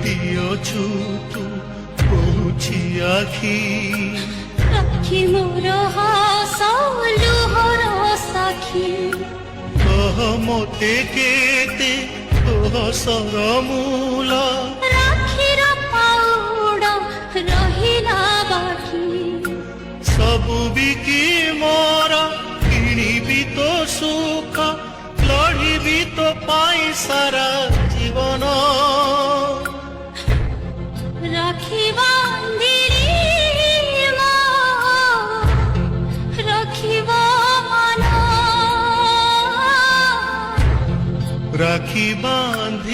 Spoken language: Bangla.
দিয়ছু তু বহুছি আখি রাখি মোর হাস লুহর সাক্ষী কহ মতে কেতে তোহ সরমূল রাখির পাউড় রহিলা বাকি সবু বিকি মোর কিনিবি তো সুখ লড়িবি তো পাই সারা জীবন রাখি বান্ধিরি রাখিব মন রাখি বাঁধ